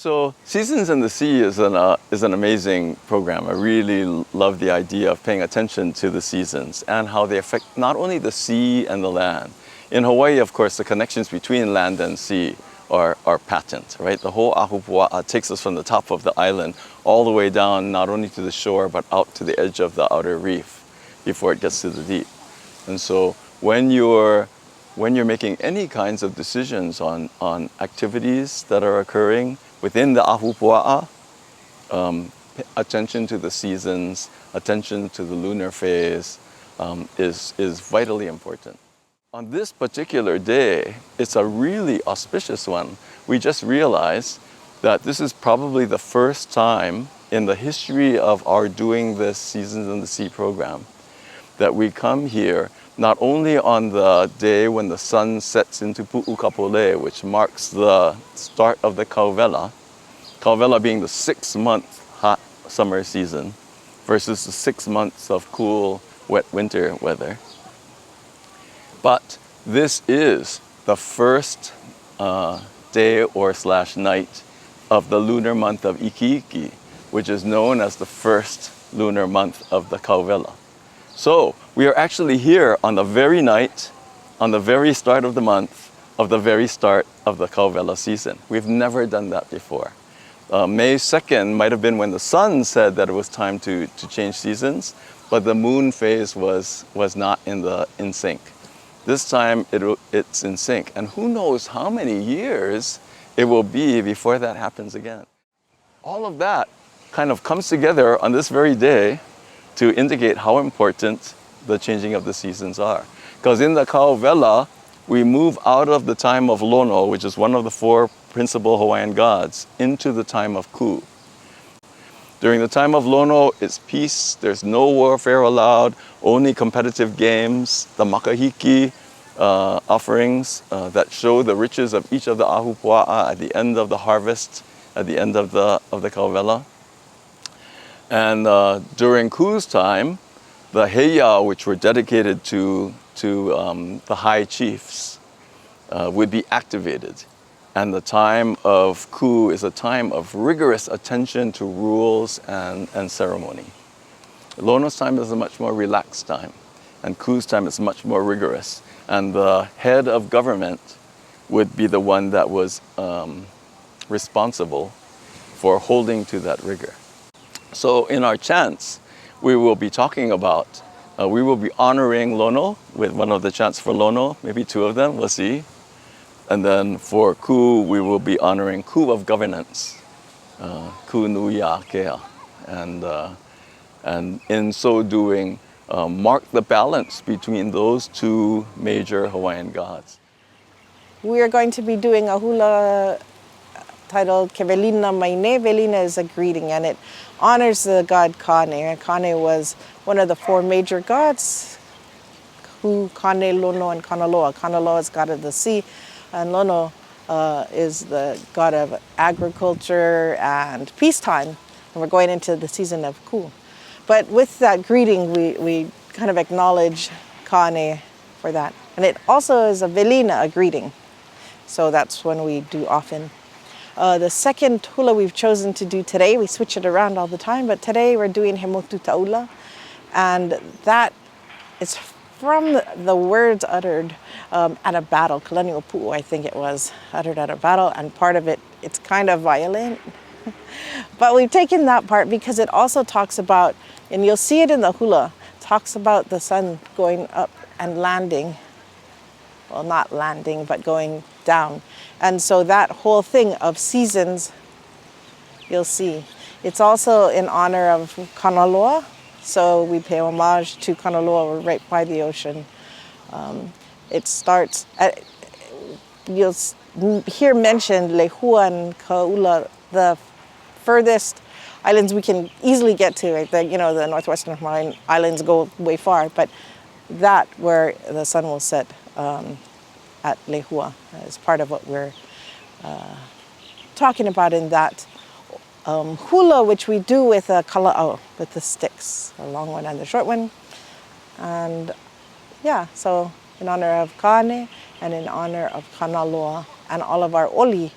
So Seasons in the Sea is an amazing program. I really love the idea of paying attention to the seasons and how they affect not only the sea and the land. In Hawaii, of course, the connections between land and sea are patent, right? The whole ahupua'a takes us from the top of the island all the way down, not only to the shore, but out to the edge of the outer reef before it gets to the deep. And so when you're making any kinds of decisions on activities that are occurring within the ahupua'a, attention to the seasons, attention to the lunar phase is vitally important. On this particular day, it's a really auspicious one. We just realized that this is probably the first time in the history of our doing this Seasons in the Sea program that we come here not only on the day when the sun sets into Pu'u Kapolei, which marks the start of the Kauwela, Kauwela being the 6-month hot summer season versus the 6 months of cool, wet winter weather. But this is the first day or / night of the lunar month of Ikiiki, which is known as the first lunar month of the Kauwela. So we are actually here on the very night, on the very start of the month, of the very start of the Kauwela season. We've never done that before. May 2nd might have been when the sun said that it was time to change seasons, but the moon phase was not in sync. This time it's in sync, and who knows how many years it will be before that happens again. All of that kind of comes together on this very day to indicate how important the changing of the seasons are. Because in the Kauwela, we move out of the time of Lono, which is one of the 4 principal Hawaiian gods, into the time of Ku. During the time of Lono, it's peace, there's no warfare allowed, only competitive games, the makahiki offerings that show the riches of each of the ahupua'a at the end of the harvest, at the end of the Kauwela. And during Ku's time, the heya, which were dedicated to the high chiefs, would be activated. And the time of Ku is a time of rigorous attention to rules and ceremony. Lono's time is a much more relaxed time, and Ku's time is much more rigorous. And the head of government would be the one that was responsible for holding to that rigor. So in our chants, we will be talking about, we will be honoring Lono with one of the chants for Lono, maybe 2 of them, we'll see. And then for Ku, we will be honoring Ku of governance, Ku Nuia Kea. And in so doing, mark the balance between those 2 major Hawaiian gods. We are going to be doing a hula titled Ke Velina Maine. Velina is a greeting, and it honors the god Kane. Kane was one of the 4 major gods, Ku, Kane, Lono, and Kanaloa. Kanaloa is god of the sea, and Lono is the god of agriculture and peacetime. And we're going into the season of Ku. But with that greeting, we kind of acknowledge Kane for that. And it also is a Velina, a greeting. So that's when we do often. The second hula we've chosen to do today, we switch it around all the time, but today we're doing He Motu Taula. And that is from the words uttered at a battle, Kalani'o Pu'u, I think it was, uttered at a battle, and part of it, it's kind of violent. But we've taken that part because it also talks about, and you'll see it in the hula, talks about the sun going up and landing. Well, not landing, but going down. And so that whole thing of seasons, you'll see. It's also in honor of Kanaloa. So we pay homage to Kanaloa. We're right by the ocean. It starts at, you'll hear mentioned Lehua and Kauwela, the furthest islands we can easily get to. Right? The northwestern Hawaiian islands go way far, but that where the sun will set at Lehua is part of what we're talking about in that hula, which we do with a kala'au, with the sticks, the long one and the short one. And yeah, so in honor of Kane and in honor of Kanaloa and all of our oli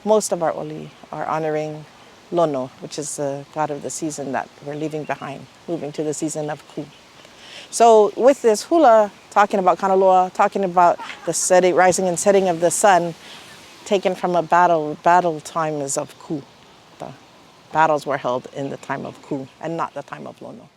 most of our oli are honoring Lono, which is the god of the season that we're leaving behind, moving to the season of Ku. So with this hula, talking about Kanaloa, talking about the setting, rising and setting of the sun, taken from a battle time is of Ku. The battles were held in the time of Ku and not the time of Lono.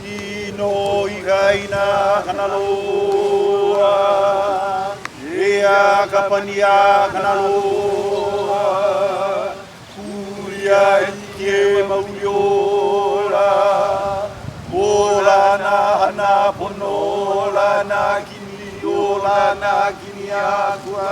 Ino igaina kanaloa, ea kapania kanaloa, kuria ike mauliola, ola na hana ponola na kini ola na kini akua.